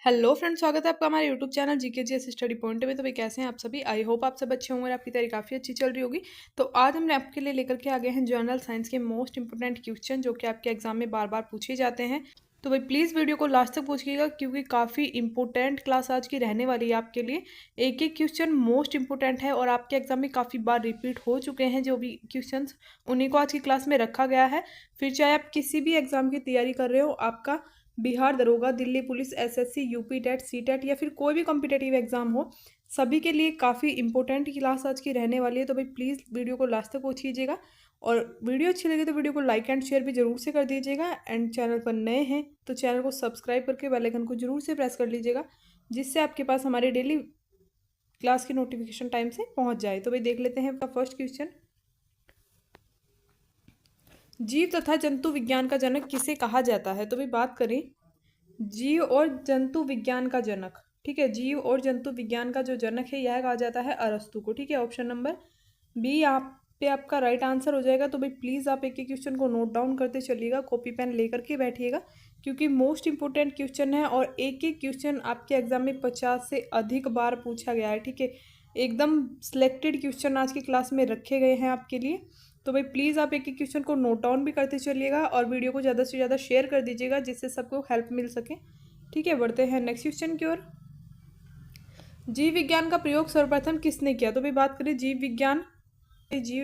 Hello friends, स्वागत है आपका हमारे YouTube channel GKGS study point में। तो भाई कैसे हैं आप सभी। आई होप आप सब अच्छे होंगे और आपकी तैयारी काफ़ी अच्छी चल रही होगी। तो आज हमने आपके लिए लेकर के आ गए हैं जनरल साइंस के मोस्ट इंपोर्टेंट क्वेश्चन जो कि आपके एग्जाम में बार बार पूछे जाते हैं। तो भाई प्लीज़ वीडियो को लास्ट तक पूछिएगा क्योंकि काफ़ी इंपॉर्टेंट क्लास आज की रहने वाली है आपके लिए। एक एक क्वेश्चन मोस्ट इंपॉर्टेंट है और आपके एग्जाम में काफ़ी बार रिपीट हो चुके हैं जो भी क्वेश्चन, उन्हीं को आज की क्लास में रखा गया है। फिर चाहे आप किसी भी एग्जाम की तैयारी कर रहे हो, आपका बिहार दरोगा, Delhi police, SSC, UP TET, C TET या फिर कोई भी कॉम्पिटेटिव एग्जाम हो, सभी के लिए काफ़ी इंपॉर्टेंट क्लास आज की रहने वाली है। तो भाई प्लीज़ वीडियो को लास्ट तक वॉच कीजिएगा और वीडियो अच्छी लगे तो वीडियो को लाइक एंड शेयर भी जरूर से कर दीजिएगा। एंड चैनल पर नए हैं तो चैनल को सब्सक्राइब करके बेल आइकन को जरूर से प्रेस कर लीजिएगा जिससे आपके पास हमारे डेली क्लास की नोटिफिकेशन टाइम से पहुंच जाए। तो भाई देख लेते हैं आपका फर्स्ट क्वेश्चन। जीव तथा जंतु विज्ञान का जनक किसे कहा जाता है। तो भाई बात करें जीव और जंतु विज्ञान का जनक, ठीक है, जीव और जंतु विज्ञान का जो जनक है यह कहा जाता है अरस्तु को। ठीक है, ऑप्शन नंबर बी यहाँ पे आपका राइट आंसर हो जाएगा। तो भाई प्लीज़ आप एक एक क्वेश्चन को नोट डाउन करते चलिएगा, कॉपी पेन लेकर के बैठिएगा क्योंकि मोस्ट इंपोर्टेंट क्वेश्चन है और एक एक क्वेश्चन आपके एग्जाम में 50 से अधिक बार पूछा गया है। ठीक है, एकदम सिलेक्टेड क्वेश्चन आज की क्लास में रखे गए हैं आपके लिए। तो भाई प्लीज़ आप एक एक क्वेश्चन को नोट डाउन भी करते चलिएगा और वीडियो को ज़्यादा से ज़्यादा शेयर कर दीजिएगा जिससे सबको हेल्प मिल सके। ठीक है, बढ़ते हैं नेक्स्ट क्वेश्चन की ओर। जीव विज्ञान का प्रयोग सर्वप्रथम किसने किया। तो भाई बात करें जीव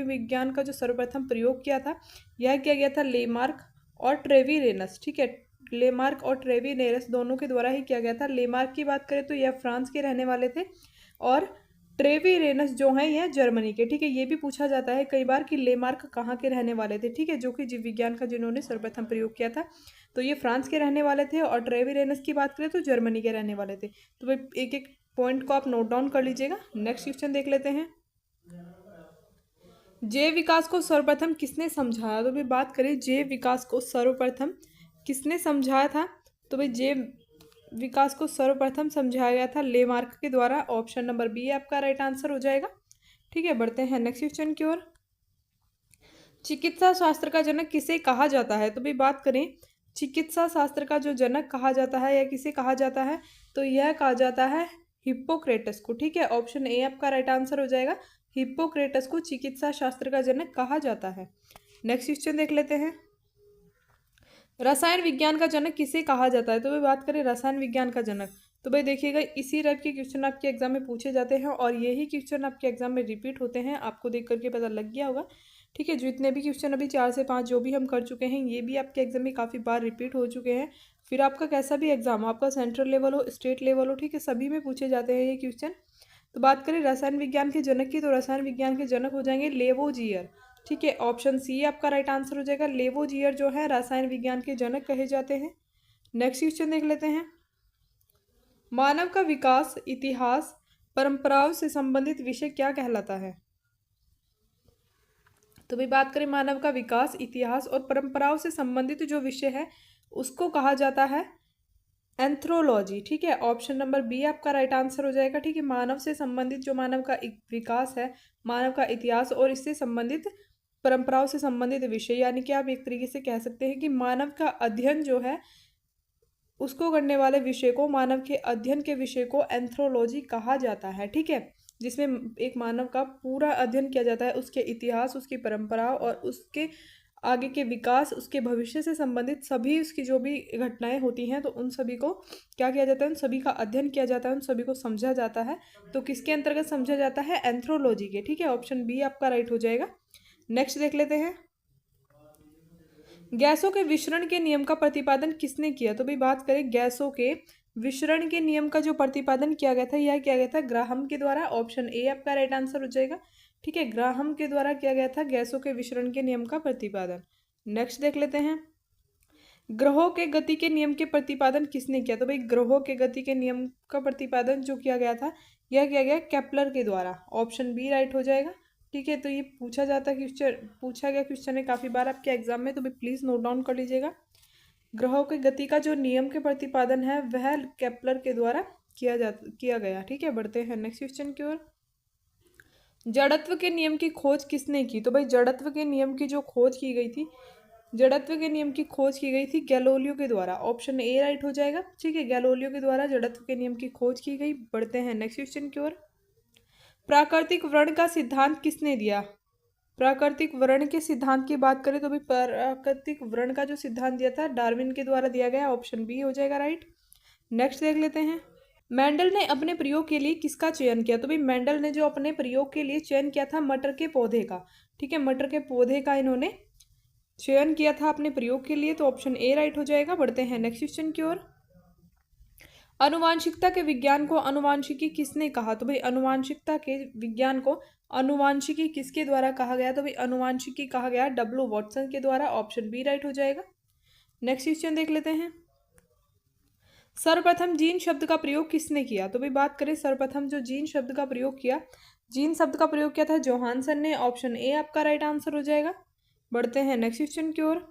विज्ञान का जो सर्वप्रथम प्रयोग किया था यह किया गया था लेमार्क और ट्रेविरेनस। ठीक है, लेमार्क और ट्रेविरेनस दोनों के द्वारा ही किया गया था। लेमार्क की बात करें तो यह फ्रांस के रहने वाले थे और ट्रेविरेनस जो हैं यह जर्मनी के। ठीक है, ये भी पूछा जाता है कई बार कि लेमार्क कहाँ के रहने वाले थे। ठीक है, जो कि जीव विज्ञान का जिन्होंने सर्वप्रथम प्रयोग किया था तो ये फ्रांस के रहने वाले थे और ट्रेविरेनस की बात करें तो जर्मनी के रहने वाले थे। तो भाई एक एक पॉइंट को आप नोट डाउन कर लीजिएगा। नेक्स्ट क्वेश्चन देख लेते हैं। जैव विकास को सर्वप्रथम किसने समझाया। तो भाई बात करें जैव विकास को सर्वप्रथम किसने समझाया था। तो भाई जैव विकास को सर्वप्रथम समझाया गया था लेमार्क के द्वारा। ऑप्शन नंबर बी आपका राइट आंसर हो जाएगा। ठीक है, बढ़ते हैं नेक्स्ट क्वेश्चन की ओर। चिकित्सा शास्त्र का जनक किसे कहा जाता है। तो भाई बात करें चिकित्सा शास्त्र का जो जनक कहा जाता है या किसे कहा जाता है तो यह कहा जाता है हिप्पोक्रेटस को। ठीक है, ऑप्शन ए आपका राइट आंसर हो जाएगा। हिप्पोक्रेटस को चिकित्सा शास्त्र का जनक कहा जाता है। नेक्स्ट क्वेश्चन देख लेते हैं। रसायन विज्ञान का जनक किसे कहा जाता है। तो भाई बात करें रसायन विज्ञान का जनक तो भाई देखिएगा इसी टाइप के क्वेश्चन आपके एग्जाम में पूछे जाते हैं और यही क्वेश्चन आपके एग्जाम में रिपीट होते हैं। आपको देख करके पता लग गया होगा। ठीक है, जितने भी क्वेश्चन अभी 4 से 5 जो भी हम कर चुके हैं ये भी आपके एग्जाम में काफ़ी बार रिपीट हो चुके हैं। फिर आपका कैसा भी एग्जाम हो, आपका सेंट्रल लेवल हो, स्टेट लेवल हो, ठीक है, सभी में पूछे जाते हैं ये क्वेश्चन। तो बात करें रसायन विज्ञान के जनक की तो रसायन विज्ञान के जनक हो जाएंगे लेवोजियर। ठीक है, ऑप्शन सी आपका राइट आंसर हो जाएगा। लेवोजियर जो है रसायन विज्ञान के जनक कहे जाते हैं। नेक्स्ट क्वेश्चन देख लेते हैं। मानव का विकास, इतिहास, परंपराओं से संबंधित विषय क्या कहलाता है। तो भाई बात करें मानव का विकास, इतिहास और परंपराओं से संबंधित जो विषय है उसको कहा जाता है एंथ्रोलॉजी। ठीक है, ऑप्शन नंबर बी आपका राइट आंसर हो जाएगा। ठीक है, मानव से संबंधित जो मानव का विकास है, मानव का इतिहास और इससे संबंधित परंपराओं से संबंधित विषय, यानी कि आप एक तरीके से कह सकते हैं कि मानव का अध्ययन जो है उसको करने वाले विषय को, मानव के अध्ययन के विषय को एंथ्रोलॉजी कहा जाता है। ठीक है, जिसमें एक मानव का पूरा अध्ययन किया जाता है, उसके इतिहास, उसकी परंपरा और उसके आगे के विकास, उसके भविष्य से संबंधित सभी उसकी जो भी घटनाएं होती हैं तो उन सभी को क्या किया जाता है, उन सभी का अध्ययन किया जाता है, उन सभी को समझा जाता है। तो किसके अंतर्गत समझा जाता है, एंथ्रोलॉजी के। ठीक है, ऑप्शन बी आपका राइट हो जाएगा। नेक्स्ट देख लेते हैं। गैसों के विशरण के नियम का प्रतिपादन किसने किया। तो भाई बात करें गैसों के विशरण के नियम का जो प्रतिपादन किया गया था यह किया गया था ग्राहम के द्वारा। ऑप्शन ए आपका राइट आंसर हो जाएगा। ठीक है, ग्राहम के द्वारा किया गया था गैसों के विशरण के नियम का प्रतिपादन। नेक्स्ट देख लेते हैं। ग्रहों के गति के नियम के प्रतिपादन किसने किया। तो भाई ग्रहों के गति के नियम का प्रतिपादन जो किया गया था यह किया गया केपलर के द्वारा। ऑप्शन बी राइट हो जाएगा। ठीक है, तो ये पूछा गया क्वेश्चन है काफ़ी बार आपके एग्जाम में, तो भी प्लीज़ नोट डाउन कर लीजिएगा। ग्रहों की गति का जो नियम के प्रतिपादन है वह केपलर के द्वारा किया गया। ठीक है, बढ़ते हैं नेक्स्ट क्वेश्चन की ओर। जड़त्व के नियम की खोज किसने की। तो भाई जड़त्व के नियम की जो खोज की गई थी जड़त्व के नियम की खोज की गई थी गैलीलियो के द्वारा। ऑप्शन ए राइट हो जाएगा। ठीक है, गैलीलियो के द्वारा जड़त्व के नियम की खोज की गई। बढ़ते हैं नेक्स्ट क्वेश्चन की ओर। प्राकृतिक वर्ण का सिद्धांत किसने दिया? प्राकृतिक वर्ण के सिद्धांत की बात करें तो भी प्राकृतिक वर्ण का जो सिद्धांत दिया था डार्विन के द्वारा दिया गया। ऑप्शन बी हो जाएगा राइट। नेक्स्ट देख लेते हैं। मेंडल ने अपने प्रयोग के लिए किसका चयन किया? तो भाई मेंडल ने जो अपने प्रयोग के लिए चयन किया था मटर के पौधे का। ठीक है, मटर के पौधे का इन्होंने चयन किया था अपने प्रयोग के लिए, तो ऑप्शन ए राइट हो जाएगा। बढ़ते हैं नेक्स्ट क्वेश्चन की ओर। आनुवांशिकता के विज्ञान को आनुवांशिकी किसने कहा? तो भाई आनुवांशिकता के विज्ञान को आनुवांशिकी किसके द्वारा कहा गया? तो भाई आनुवांशिकी कहा गया डब्ल्यू वॉटसन के द्वारा। ऑप्शन बी राइट हो जाएगा। नेक्स्ट क्वेश्चन देख लेते हैं। सर्वप्रथम जीन शब्द का प्रयोग किसने किया? तो भाई बात करें सर्वप्रथम जो जीन शब्द का प्रयोग किया, जीन शब्द का प्रयोग किया था जोहानसन ने। ऑप्शन ए आपका राइट आंसर हो जाएगा। बढ़ते हैं नेक्स्ट क्वेश्चन की ओर।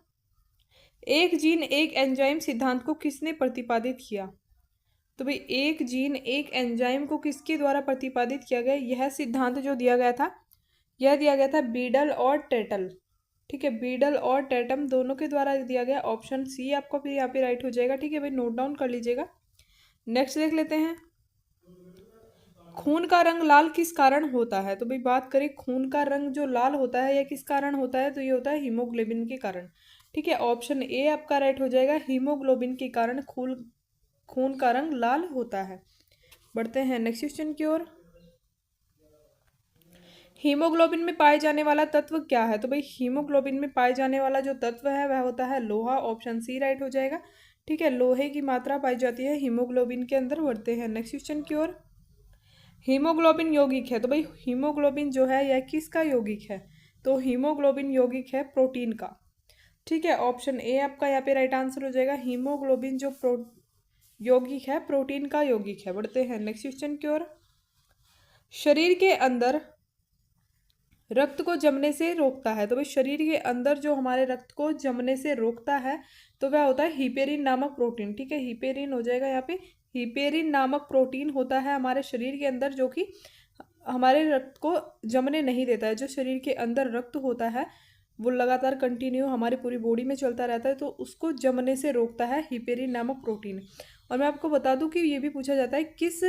एक जीन एक एंजाइम सिद्धांत को किसने प्रतिपादित किया? तो भाई एक जीन एक एंजाइम को किसके द्वारा प्रतिपादित किया गया? यह सिद्धांत जो दिया गया था, यह दिया गया था बीडल और टेटल। ठीक है, बीडल और टेटम दोनों के द्वारा दिया गया। ऑप्शन सी आपको फिर यहाँ पे राइट हो जाएगा। ठीक है भाई, नोट डाउन कर लीजिएगा। नेक्स्ट देख लेते हैं। खून का रंग लाल किस कारण होता है? तो भाई बात करें खून का रंग जो लाल होता है यह किस कारण होता है? तो ये होता है हीमोग्लोबिन के कारण। ठीक है, ऑप्शन ए आपका राइट हो जाएगा। हीमोग्लोबिन के कारण खून का रंग लाल होता है। बढ़ते हैं नेक्स्ट क्वेश्चन की ओर। हीमोग्लोबिन में पाए जाने वाला तत्व क्या है? तो भाई हीमोग्लोबिन में पाए जाने वाला जो तत्व है वह होता है लोहा। ऑप्शन सी राइट हो जाएगा। ठीक है, लोहे की मात्रा पाई जाती है हीमोग्लोबिन के अंदर। बढ़ते हैं नेक्स्ट क्वेश्चन की ओर। हीमोग्लोबिन यौगिक है, तो भाई हीमोग्लोबिन जो है यह किसका यौगिक है? तो हीमोग्लोबिन यौगिक है प्रोटीन का। ठीक है, ऑप्शन ए आपका यहाँ पे राइट आंसर हो जाएगा। हीमोग्लोबिन जो यौगिक है प्रोटीन का यौगिक है। बढ़ते हैं नेक्स्ट क्वेश्चन की ओर। शरीर के अंदर रक्त को जमने से रोकता है, तो भाई शरीर के अंदर जो हमारे रक्त को जमने से रोकता है तो वह होता है हिपेरिन नामक प्रोटीन। ठीक है, हिपेरिन हो जाएगा यहाँ पे। हिपेरिन नामक प्रोटीन होता है हमारे शरीर के अंदर जो कि हमारे रक्त को जमने नहीं देता है। जो शरीर के अंदर रक्त होता है वो लगातार कंटिन्यू हमारी पूरी बॉडी में चलता रहता है, तो उसको जमने से रोकता है हिपेरिन नामक प्रोटीन। और मैं आपको बता दूं कि ये भी पूछा जाता है किस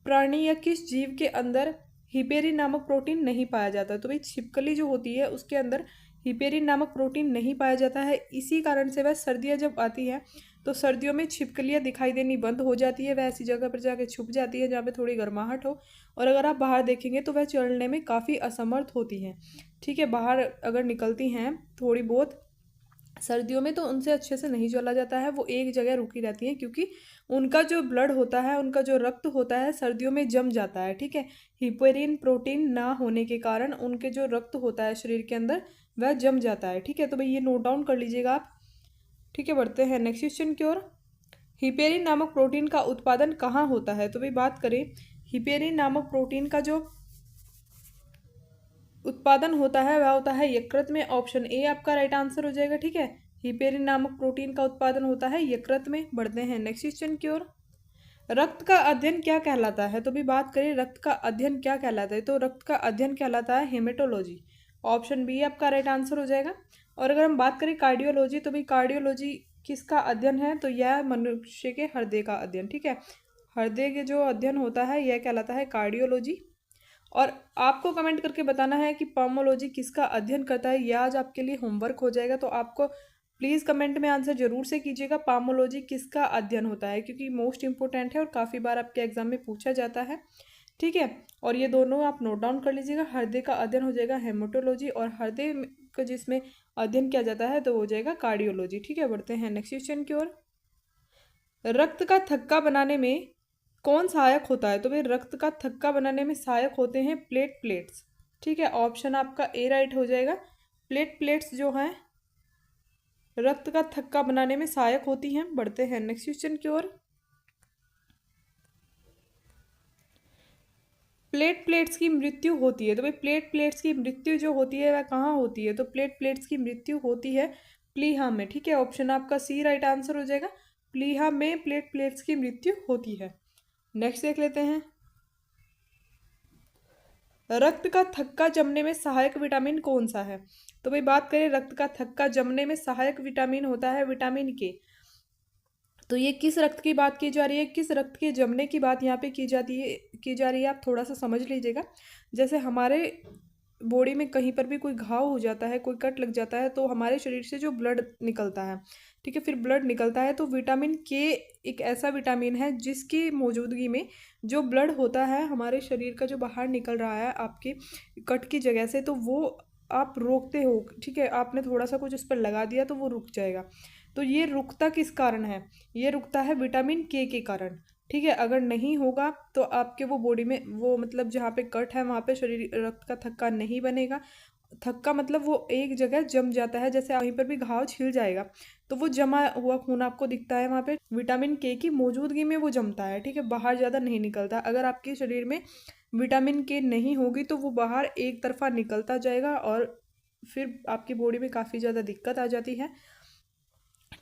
प्राणी या किस जीव के अंदर हिपेरिन नामक प्रोटीन नहीं पाया जाता। तो भाई छिपकली जो होती है उसके अंदर हिपेरिन नामक प्रोटीन नहीं पाया जाता है। इसी कारण से वह सर्दियाँ जब आती है तो सर्दियों में छिपकलियाँ दिखाई देनी बंद हो जाती है। वह ऐसी जगह पर जाके छुप जाती है जहाँ पे थोड़ी गर्माहट हो, और अगर आप बाहर देखेंगे तो वह चलने में काफ़ी असमर्थ होती हैं। ठीक है, बाहर अगर निकलती हैं थोड़ी बहुत सर्दियों में तो उनसे अच्छे से नहीं चला जाता है, वो एक जगह रुकी रहती हैं क्योंकि उनका जो ब्लड होता है, उनका जो रक्त होता है सर्दियों में जम जाता है। ठीक है, हिपेरिन प्रोटीन ना होने के कारण उनके जो रक्त होता है शरीर के अंदर वह जम जाता है। ठीक है, तो भाई ये नोट डाउन कर लीजिएगा आप। ठीक है, बढ़ते हैं नेक्स्ट क्वेश्चन की ओर। हिपेरिन नामक प्रोटीन का उत्पादन कहाँ होता है? तो भाई बात करें हिपेरिन नामक प्रोटीन का जो उत्पादन होता है वह होता है यकृत में। ऑप्शन ए आपका राइट आंसर हो जाएगा। ठीक है, हिपेरिन नामक प्रोटीन का उत्पादन होता है यकृत में। बढ़ते हैं नेक्स्ट क्वेश्चन की ओर। रक्त का अध्ययन क्या कहलाता है? तो भी बात करें रक्त का अध्ययन क्या कहलाता है, तो रक्त का अध्ययन कहलाता है हेमेटोलॉजी। ऑप्शन बी आपका राइट आंसर हो जाएगा। और अगर हम बात करें कार्डियोलॉजी, तो भाई कार्डियोलॉजी किसका अध्ययन है? तो यह मनुष्य के हृदय का अध्ययन। ठीक है, हृदय के जो अध्ययन होता है यह कहलाता है कार्डियोलॉजी। और आपको कमेंट करके बताना है कि पाल्मोलॉजी किसका अध्ययन करता है। यह आज आपके लिए होमवर्क हो जाएगा, तो आपको प्लीज़ कमेंट में आंसर जरूर से कीजिएगा पाल्मोलॉजी किसका अध्ययन होता है, क्योंकि मोस्ट इंपॉर्टेंट है और काफ़ी बार आपके एग्जाम में पूछा जाता है। ठीक है, और ये दोनों आप नोट डाउन कर लीजिएगा। हृदय का अध्ययन हो जाएगा हेमेटोलॉजी, और हृदय का जिसमें अध्ययन किया जाता है तो हो जाएगा कार्डियोलॉजी। ठीक है, बढ़ते हैं नेक्स्ट क्वेश्चन की ओर। रक्त का थक्का बनाने में कौन सहायक होता है? तो भाई रक्त का थक्का बनाने में सहायक होते हैं प्लेट्स। ठीक है, ऑप्शन आपका ए राइट हो जाएगा। प्लेट्स जो हैं रक्त का थक्का बनाने में सहायक होती हैं। बढ़ते हैं नेक्स्ट क्वेश्चन की ओर। प्लेट्स की मृत्यु होती है, तो भाई प्लेट्स की मृत्यु जो होती है वह कहाँ होती है? तो प्लेट्स की मृत्यु होती है प्लीहा में। ठीक है, ऑप्शन आपका सी राइट आंसर हो जाएगा। प्लीहा में प्लेट्स की मृत्यु होती है। नेक्स्ट देख लेते हैं। रक्त का थक्का जमने में सहायक विटामिन कौन सा है? तो भाई बात करें रक्त का थक्का जमने में सहायक विटामिन होता है विटामिन के। तो ये किस रक्त की बात की जा रही है, किस रक्त के जमने की बात यहाँ पे की जा रही है, आप थोड़ा सा समझ लीजिएगा। जैसे हमारे बॉडी में कहीं पर भी कोई घाव हो जाता है, कोई कट लग जाता है, तो हमारे शरीर से जो ब्लड निकलता है, ठीक है, फिर ब्लड निकलता है तो विटामिन के एक ऐसा विटामिन है जिसकी मौजूदगी में जो ब्लड होता है हमारे शरीर का जो बाहर निकल रहा है आपके कट की जगह से, तो वो आप रोकते हो, ठीक है, आपने थोड़ा सा कुछ उस पर लगा दिया तो वो रुक जाएगा। तो ये रुकता किस कारण है? ये रुकता है विटामिन के कारण, ठीक है। अगर नहीं होगा तो आपके वो बॉडी में वो मतलब जहाँ पे कट है वहाँ पे शरीर रक्त का थक्का नहीं बनेगा। थक्का मतलब वो एक जगह जम जाता है, जैसे वहीं पर भी घाव छिल जाएगा तो वो जमा हुआ खून आपको दिखता है, वहाँ पे विटामिन के की मौजूदगी में वो जमता है, ठीक है, बाहर ज़्यादा नहीं निकलता। अगर आपके शरीर में विटामिन के नहीं होगी तो वो बाहर एक तरफा निकलता जाएगा और फिर आपकी बॉडी में काफ़ी ज़्यादा दिक्कत आ जाती है,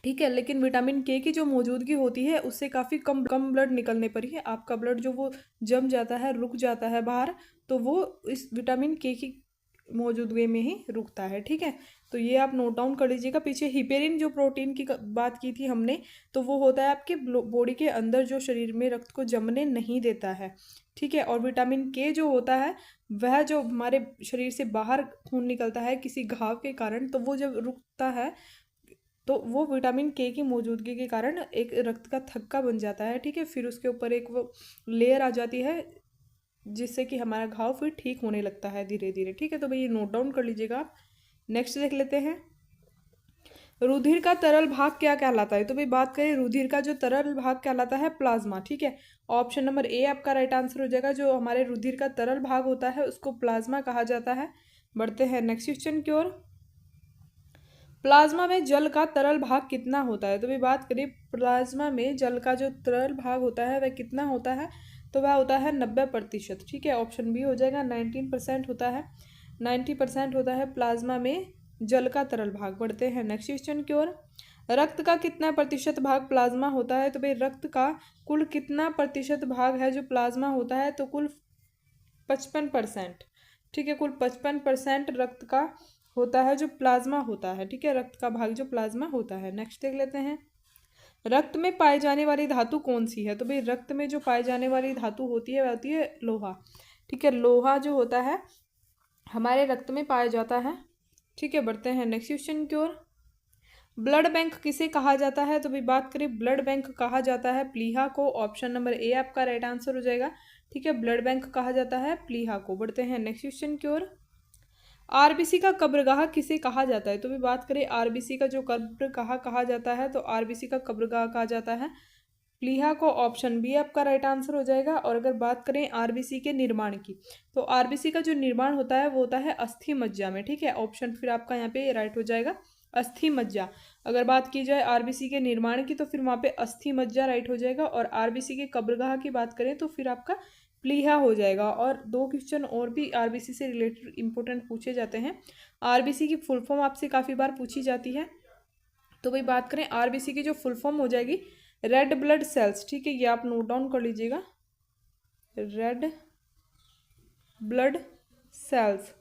ठीक है। लेकिन विटामिन के की जो मौजूदगी होती है उससे काफ़ी कम कम ब्लड निकलने पर ही आपका ब्लड जो वो जम जाता है, रुक जाता है बाहर, तो वो इस विटामिन के की मौजूदगी में ही रुकता है, ठीक है। तो ये आप नोट डाउन कर लीजिएगा। पीछे हिपेरिन जो प्रोटीन की बात की थी हमने, तो वो होता है आपके बॉडी के अंदर जो शरीर में रक्त को जमने नहीं देता है, ठीक है। और विटामिन के जो होता है वह जो हमारे शरीर से बाहर खून निकलता है किसी घाव के कारण, तो वो जब रुकता है तो वो विटामिन के की मौजूदगी के कारण एक रक्त का थक्का बन जाता है, ठीक है। फिर उसके ऊपर एक वो लेयर आ जाती है जिससे कि हमारा घाव फिर ठीक होने लगता है धीरे धीरे, ठीक है। तो भाई ये नोट डाउन कर लीजिएगा आप। नेक्स्ट देख लेते हैं, रुधिर का तरल भाग क्या कहलाता है? तो भाई बात करें रुधिर का जो तरल भाग कहलाता है प्लाज्मा, ठीक है। ऑप्शन नंबर ए आपका राइट आंसर हो जाएगा। जो हमारे रुधिर का तरल भाग होता है उसको प्लाज्मा कहा जाता है। बढ़ते हैं नेक्स्ट क्वेश्चन की ओर। प्लाज्मा में जल का तरल भाग कितना होता है? तो भी बात करें प्लाज्मा में जल का जो तरल भाग होता है वह कितना होता है? तो वह होता है 90%, ठीक है। ऑप्शन बी हो जाएगा, 19% होता है, 90% होता है प्लाज्मा में जल का तरल भाग। बढ़ते हैं नेक्स्ट क्वेश्चन की ओर। रक्त का कितना प्रतिशत भाग प्लाज्मा होता है? तो भाई रक्त का कुल कितना प्रतिशत भाग है जो प्लाज्मा होता है? तो कुल 55%, ठीक है, कुल 55% रक्त का होता है जो प्लाज्मा होता है, ठीक है, रक्त का भाग जो प्लाज्मा होता है। नेक्स्ट देख लेते हैं, रक्त में पाई जाने वाली धातु कौन सी है? तो भाई रक्त में जो पाई जाने वाली धातु होती है वह होती है लोहा, ठीक है। लोहा जो होता है हमारे रक्त में पाया जाता है, ठीक है। बढ़ते हैं नेक्स्ट क्वेश्चन की ओर। ब्लड बैंक किसे कहा जाता है? तो भाई बात करें ब्लड बैंक कहा जाता है प्लीहा को। ऑप्शन नंबर ए आपका राइट आंसर हो जाएगा, ठीक है, ब्लड बैंक कहा जाता है प्लीहा को। बढ़ते हैं नेक्स्ट क्वेश्चन की ओर। आरबीसी का कब्रगाह किसे कहा जाता है? तो भी बात करें आरबीसी का जो कब्रगाह कहा जाता है तो आरबीसी का कब्रगाह कहा जाता है प्लीहा को। ऑप्शन बी आपका राइट आंसर हो जाएगा। और अगर बात करें आरबीसी के निर्माण की, तो आरबीसी का जो निर्माण होता है वो होता है अस्थि मज्जा में, ठीक है। ऑप्शन फिर आपका यहाँ पे राइट हो जाएगा, अस्थि मज्जा। अगर बात की जाए आरबीसी के निर्माण की तो फिर वहाँ पे अस्थि मज्जा राइट हो जाएगा। और आरबीसी के कब्रगाह की बात करें तो फिर आपका प्लीहा हो जाएगा। और दो क्वेश्चन और भी आरबीसी से रिलेटेड इंपॉर्टेंट पूछे जाते हैं। आरबीसी की फुल फॉर्म आपसे काफ़ी बार पूछी जाती है। तो भाई बात करें आरबीसी की जो फुल फॉर्म हो जाएगी रेड ब्लड सेल्स, ठीक है, ये आप नोट डाउन कर लीजिएगा, रेड ब्लड सेल्स,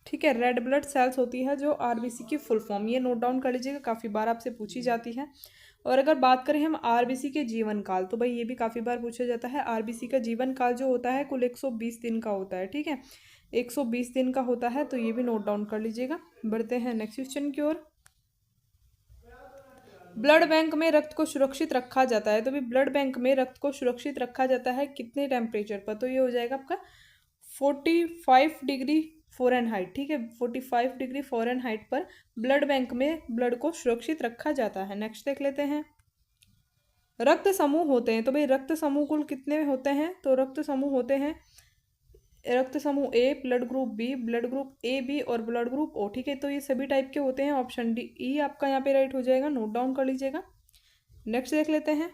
ठीक है, रेड ब्लड सेल्स होती है जो आरबीसी की फुल फॉर्म, ये नोट डाउन कर लीजिएगा, काफ़ी बार आपसे पूछी जाती है। और अगर बात करें हम आरबीसी के जीवन काल, तो भाई ये भी काफ़ी बार पूछा जाता है। आरबीसी का जीवन काल जो होता है कुल 120 दिन का होता है, ठीक है, 120 दिन का होता है, तो ये भी नोट डाउन कर लीजिएगा। बढ़ते हैं नेक्स्ट क्वेश्चन की ओर। ब्लड बैंक में रक्त को सुरक्षित रखा जाता है, तो भी ब्लड बैंक में रक्त को सुरक्षित रखा जाता है कितने टेम्परेचर पर? तो ये हो जाएगा आपका 45 डिग्री फ़ारेनहाइट, ठीक है, 45 डिग्री फ़ारेनहाइट पर ब्लड बैंक में ब्लड को सुरक्षित रखा जाता है। नेक्स्ट देख लेते हैं, रक्त समूह होते हैं, तो भाई रक्त समूह कुल कितने होते हैं? तो रक्त समूह होते हैं, रक्त समूह A, blood group B, blood group A B और ब्लड ग्रुप ओ, ठीक है। तो ये सभी टाइप के होते हैं। ऑप्शन डी ई आपका यहाँ पे राइट हो जाएगा, नोट डाउन कर लीजिएगा। नेक्स्ट देख लेते हैं,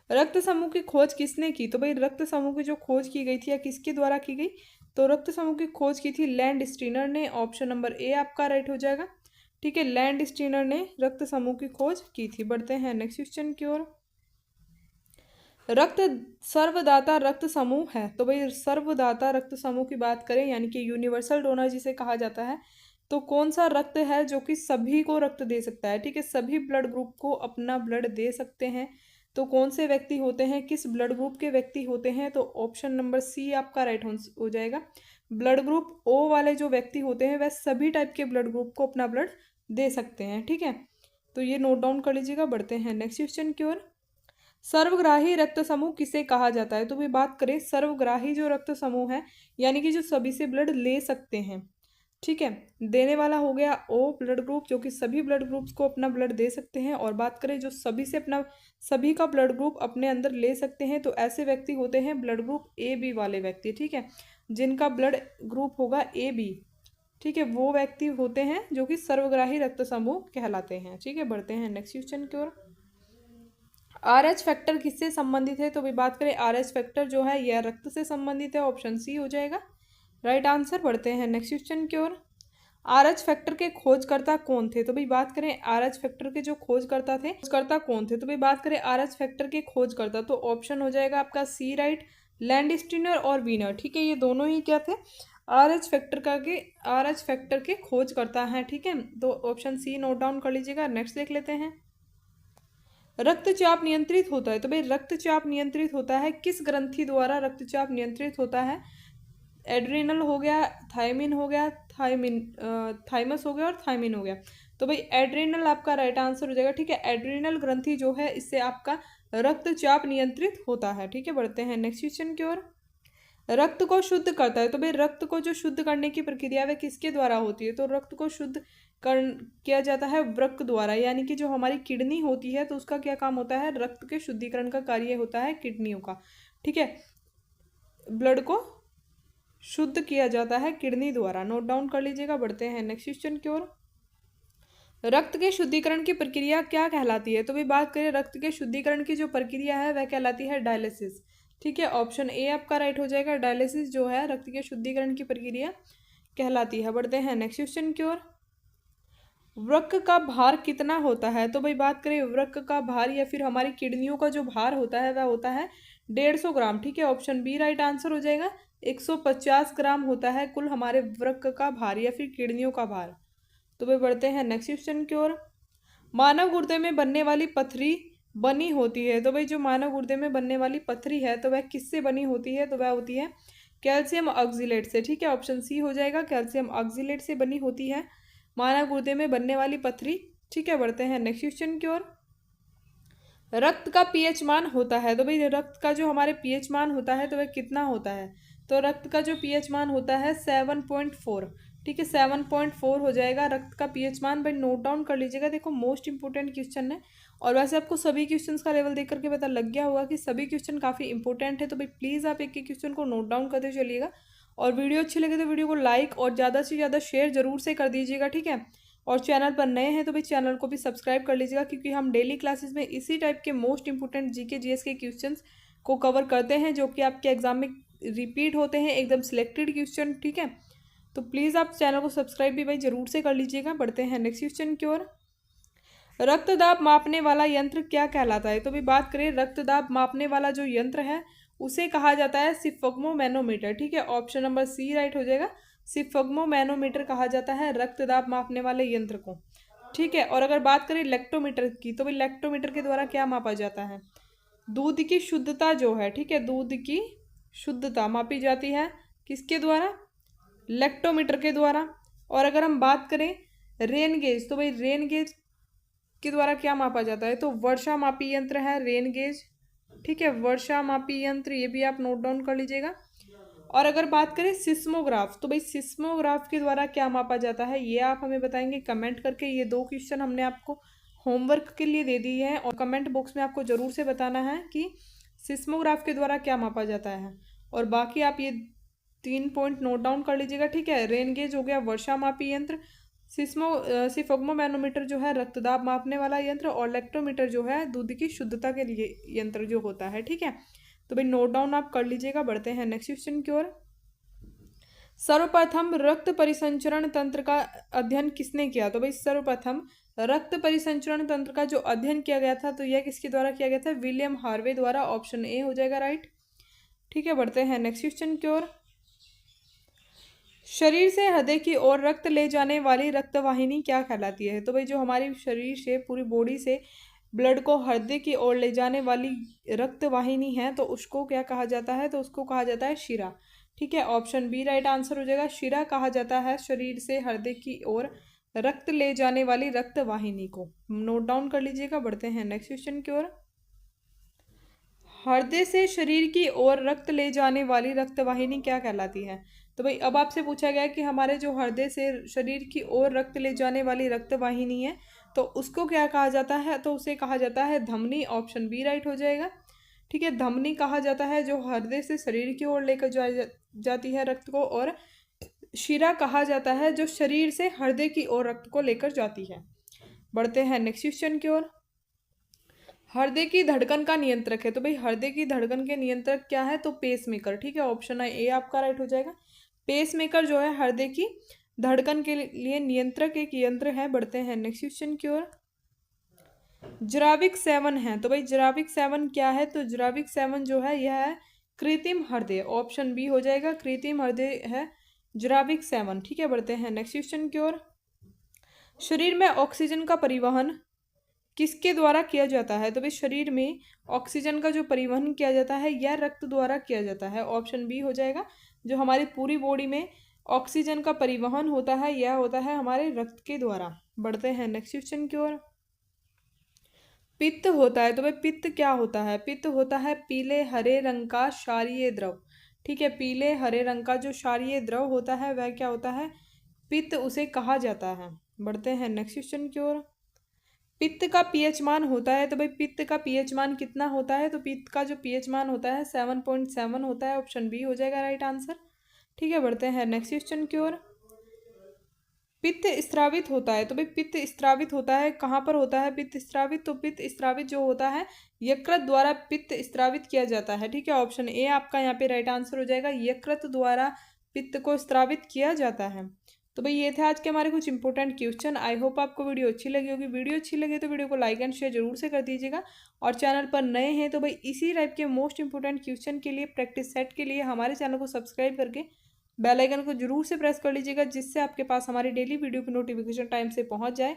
रक्त समूह की खोज किसने की? तो भाई रक्त समूह की जो खोज की गई थी या किसके द्वारा की गई? तो रक्त समूह की खोज की थी लैंड स्टीनर ने। ऑप्शन नंबर ए आपका राइट हो जाएगा, ठीक है, लैंड स्टीनर ने रक्त समूह की खोज की थी। बढ़ते हैं नेक्स्ट क्वेश्चन की ओर। रक्त सर्वदाता रक्त समूह है, तो भाई सर्वदाता रक्त समूह की बात करें यानी कि यूनिवर्सल डोनर जिसे कहा जाता है, तो कौन सा रक्त है जो कि सभी को रक्त दे सकता है, ठीक है, सभी ब्लड ग्रुप को अपना ब्लड दे सकते हैं। तो कौन से व्यक्ति होते हैं, किस ब्लड ग्रुप के व्यक्ति होते हैं, तो ऑप्शन नंबर सी आपका राइट हो जाएगा। ब्लड ग्रुप ओ वाले जो व्यक्ति होते हैं वह सभी टाइप के ब्लड ग्रुप को अपना ब्लड दे सकते हैं, ठीक है। तो ये नोट डाउन कर लीजिएगा। बढ़ते हैं नेक्स्ट क्वेश्चन की ओर। सर्वग्राही रक्त समूह किसे कहा जाता है, तो भी बात करें सर्वग्राही जो रक्त समूह है यानी कि जो सभी से ब्लड ले सकते हैं, ठीक है। देने वाला हो गया ओ ब्लड ग्रुप जो कि सभी ब्लड ग्रुप्स को अपना ब्लड दे सकते हैं। और बात करें जो सभी से अपना सभी का ब्लड ग्रुप अपने अंदर ले सकते हैं, तो ऐसे व्यक्ति होते हैं ब्लड ग्रुप ए बी वाले व्यक्ति, ठीक है, जिनका ब्लड ग्रुप होगा ए बी, ठीक है, वो व्यक्ति होते हैं जो कि सर्वग्राही रक्त समूह कहलाते हैं, ठीक है। बढ़ते हैं नेक्स्ट क्वेश्चन की ओर। आर एच फैक्टर किससे संबंधित है, तो भी बात करें आर एच फैक्टर जो है यह रक्त से संबंधित है, ऑप्शन सी हो जाएगा राइट आंसर। बढ़ते हैं नेक्स्ट क्वेश्चन की ओर। आर एच फैक्टर के खोजकर्ता कौन थे, तो भाई बात करें आर एच फैक्टर के जो खोजकर्ता कौन थे, तो भाई बात करें आर एच फैक्टर के खोजकर्ता, तो ऑप्शन हो जाएगा आपका सी राइट, लैंडस्टीनर और वीनर, ठीक है, ये दोनों ही क्या थे, आर एच फैक्टर के खोजकर्ता हैं, ठीक है। तो ऑप्शन सी नोट डाउन कर लीजिएगा। नेक्स्ट देख लेते हैं। रक्तचाप नियंत्रित होता है, तो भाई रक्तचाप नियंत्रित होता है किस ग्रंथि द्वारा रक्तचाप नियंत्रित होता है, एड्रिनल हो गया, थायमिन हो गया, थाइमस हो गया और थायमिन हो गया। तो भाई एड्रिनल आपका राइट आंसर हो जाएगा, ठीक है। एड्रिनल ग्रंथि जो है इससे आपका रक्तचाप नियंत्रित होता है, ठीक है। बढ़ते हैं नेक्स्ट क्वेश्चन की ओर। रक्त को शुद्ध करता है, तो भाई रक्त को जो शुद्ध करने की प्रक्रिया वह किसके द्वारा होती है, तो रक्त को शुद्ध किया जाता है वृक्क द्वारा, यानी कि जो हमारी किडनी होती है तो उसका क्या काम होता है, रक्त के शुद्धिकरण का कार्य होता है किडनियों का, ठीक है। ब्लड को शुद्ध किया जाता है किडनी द्वारा, नोट डाउन कर लीजिएगा। बढ़ते हैं नेक्स्ट क्वेश्चन की ओर। रक्त के शुद्धिकरण की प्रक्रिया क्या कहलाती है, तो भाई बात करें रक्त के शुद्धिकरण की जो प्रक्रिया है वह कहलाती है डायलिसिस, ठीक है। ऑप्शन ए आपका राइट हो जाएगा, डायलिसिस जो है रक्त के शुद्धिकरण की प्रक्रिया कहलाती है। बढ़ते हैं नेक्स्ट क्वेश्चन की ओर। वृक्क का भार कितना होता है, तो भाई बात करें वृक्क का भार या फिर हमारी किडनियों का जो भार होता है वह होता है 150 ग्राम, ठीक है। ऑप्शन बी राइट आंसर हो जाएगा। 150 ग्राम होता है कुल हमारे वृक्क का भार या फिर किडनियों का भार। तो भाई बढ़ते हैं नेक्स्ट क्वेश्चन की ओर। मानव गुर्दे में बनने वाली पथरी बनी होती है, तो भाई जो मानव गुर्दे में बनने वाली पथरी है तो वह किससे बनी होती है, तो वह होती है कैल्शियम ऑक्जिलेट से, ठीक है। ऑप्शन सी हो जाएगा, कैल्शियम ऑक्जिलेट से बनी होती है मानव गुर्दे में बनने वाली पथरी, ठीक है। बढ़ते हैं नेक्स्ट क्वेश्चन की ओर। रक्त का पीएच मान होता है, तो भाई रक्त का जो हमारे पीएच मान होता है तो वह कितना होता है, तो रक्त का जो पीएच मान होता है 7.4, ठीक है, 7.4 हो जाएगा रक्त का पीएच मान। भाई नोट डाउन कर लीजिएगा, देखो मोस्ट इंपॉर्टेंट क्वेश्चन है और वैसे आपको सभी क्वेश्चंस का लेवल देख करके पता लग गया होगा कि सभी क्वेश्चन काफ़ी इंपॉर्टेंट है। तो भाई प्लीज़ आप एक एक क्वेश्चन को नोट डाउन करते चलिएगा और वीडियो अच्छी लगे तो वीडियो को लाइक और ज़्यादा से ज़्यादा शेयर जरूर से कर दीजिएगा, ठीक है। और चैनल पर नए हैं तो भाई चैनल को भी सब्सक्राइब कर लीजिएगा, क्योंकि हम डेली क्लासेस में इसी टाइप के मोस्ट इंपॉर्टेंट जीके जीएस के क्वेश्चंस को कवर करते हैं जो कि आपके एग्जाम में रिपीट होते हैं, एकदम सिलेक्टेड क्वेश्चन, ठीक है। तो प्लीज़ आप चैनल को सब्सक्राइब भी भाई जरूर से कर लीजिएगा। बढ़ते हैं नेक्स्ट क्वेश्चन की ओर। रक्तदाब मापने वाला यंत्र क्या कहलाता है, तो भी बात करें रक्तदाब मापने वाला जो यंत्र है उसे कहा जाता है सिफग्मो मैनोमीटर, ठीक है। ऑप्शन नंबर सी राइट हो जाएगा, सिफग्मो मैनोमीटर कहा जाता है रक्तदाब मापने वाले यंत्र को, ठीक है। और अगर बात करें लैक्टोमीटर की, तो भाई लैक्टोमीटर के द्वारा क्या मापा जाता है, दूध की शुद्धता जो है, ठीक है, दूध की शुद्धता मापी जाती है किसके द्वारा, लैक्टोमीटर के द्वारा। और अगर हम बात करें रेन गेज, तो भाई रेन गेज के द्वारा क्या मापा जाता है, तो वर्षा मापी यंत्र है रेन गेज, ठीक है, वर्षा मापी यंत्र, ये भी आप नोट डाउन कर लीजिएगा। और अगर बात करें सिस्मोग्राफ, तो भाई सिस्मोग्राफ के द्वारा क्या मापा जाता है ये आप हमें बताएंगे कमेंट करके। ये दो क्वेश्चन हमने आपको होमवर्क के लिए दे दिए हैं और कमेंट बॉक्स में आपको ज़रूर से बताना है कि सिस्मोग्राफ के द्वारा क्या मापा जाता है। और बाकी आप ये 3 पॉइंट नोट डाउन कर लीजिएगा, ठीक है। रेन गेज हो गया वर्षा मापी यंत्र, सिफग्मो मैनोमीटर जो है रक्तदाब मापने वाला यंत्र, और लैक्टोमीटर जो है दूध की शुद्धता के लिए यंत्र जो होता है, ठीक है। तो भाई नोट डाउन आप कर लीजिएगा। बढ़ते हैं नेक्स्ट क्वेश्चन की ओर। सर्वप्रथम रक्त परिसंचरण तंत्र का अध्ययन किसने किया? तो भाई सर्वप्रथम रक्त परिसंचरण तंत्र का जो अध्ययन किया गया था तो यह किसके द्वारा किया गया था? विलियम हार्वे द्वारा। ऑप्शन ए हो जाएगा राइट। ठीक है, बढ़ते हैं नेक्स्ट क्वेश्चन की ओर। शरीर से हृदय की ओर रक्त ले जाने वाली रक्तवाहिनी क्या कहलाती है? तो भाई जो हमारी शरीर से पूरी बॉडी से ब्लड को हृदय की ओर ले जाने वाली रक्तवाहिनी है तो उसको क्या कहा जाता है? तो उसको कहा जाता है शिरा। ठीक है, ऑप्शन बी राइट आंसर हो जाएगा। शिरा कहा जाता है शरीर से हृदय की ओर रक्त ले जाने वाली रक्तवाहिनी को। नोट डाउन कर लीजिएगा। बढ़ते हैं नेक्स्ट क्वेश्चन की ओर। हृदय से शरीर की ओर रक्त ले जाने वाली रक्तवाहिनी क्या कहलाती है? तो भाई अब आपसे पूछा गया कि हमारे जो हृदय से शरीर की ओर रक्त ले जाने वाली रक्तवाहिनी है तो उसको क्या कहा जाता है? तो उसे कहा जाता है धमनी। ऑप्शन बी राइट हो जाएगा। ठीक है, धमनी कहा जाता है जो हृदय से शरीर की ओर लेकर जाती है रक्त को, और शिरा कहा जाता है जो शरीर से हृदय की ओर रक्त को लेकर जाती है। बढ़ते हैं नेक्स्ट क्वेश्चन की ओर। हृदय की धड़कन का नियंत्रक है। तो भाई हृदय की धड़कन के नियंत्रक क्या है? तो पेसमेकर। ठीक है, ऑप्शन ए आपका राइट हो जाएगा। पेसमेकर जो है हृदय की धड़कन के लिए नियंत्रक एक यंत्र है। बढ़ते हैं नेक्स्ट क्वेश्चन की ओर। जराविक सेवन है। तो भाई जराविक सेवन क्या है? तो जराविक सेवन जो है यह है कृत्रिम हृदय। ऑप्शन बी हो जाएगा, कृत्रिम हृदय है जराविक सेवन। ठीक है, बढ़ते हैं नेक्स्ट क्वेश्चन की ओर। शरीर में ऑक्सीजन का परिवहन किसके द्वारा किया जाता है? तो भाई शरीर में ऑक्सीजन का जो परिवहन किया जाता है यह रक्त द्वारा किया जाता है। ऑप्शन बी हो जाएगा। जो हमारी पूरी बॉडी में ऑक्सीजन का परिवहन होता है यह होता है हमारे रक्त के द्वारा। बढ़ते हैं नेक्स्ट क्वेश्चन की ओर। पित्त होता है। तो भाई पित्त क्या होता है? पित्त होता है पीले हरे रंग का क्षारीय द्रव। ठीक है, पीले हरे रंग का जो क्षारीय द्रव होता है वह क्या होता है? पित्त उसे कहा जाता है। बढ़ते हैं नेक्स्ट क्वेश्चन की ओर। पित्त का पीएच मान होता है। तो भाई पित्त का पीएच मान कितना होता है? तो पित्त का जो पीएच मान होता है 7.7 होता है। ऑप्शन बी हो जाएगा राइट आंसर। ठीक है, बढ़ते हैं नेक्स्ट क्वेश्चन की ओर। पित्त स्त्रावित होता है। तो भाई पित्त स्त्रावित होता है कहाँ पर होता है पित्त स्त्रावित? तो पित्त स्त्रावित जो होता है यकृत द्वारा पित्त स्त्रावित किया जाता है। ठीक है, ऑप्शन ए आपका यहाँ पे राइट आंसर हो जाएगा। यकृत द्वारा पित्त को स्त्रावित किया जाता है। तो भाई ये थे आज के हमारे कुछ इंपॉर्टेंट क्वेश्चन। आई होप आपको वीडियो अच्छी लगी होगी। वीडियो अच्छी लगे तो वीडियो को लाइक एंड शेयर जरूर से कर दीजिएगा, और चैनल पर नए हैं तो भाई इसी टाइप के मोस्ट इंपॉर्टेंट क्वेश्चन के लिए, प्रैक्टिस सेट के लिए हमारे चैनल को सब्सक्राइब करके बेल आइकन को जरूर से प्रेस कर लीजिएगा, जिससे आपके पास हमारी डेली वीडियो की नोटिफिकेशन टाइम से पहुंच जाए।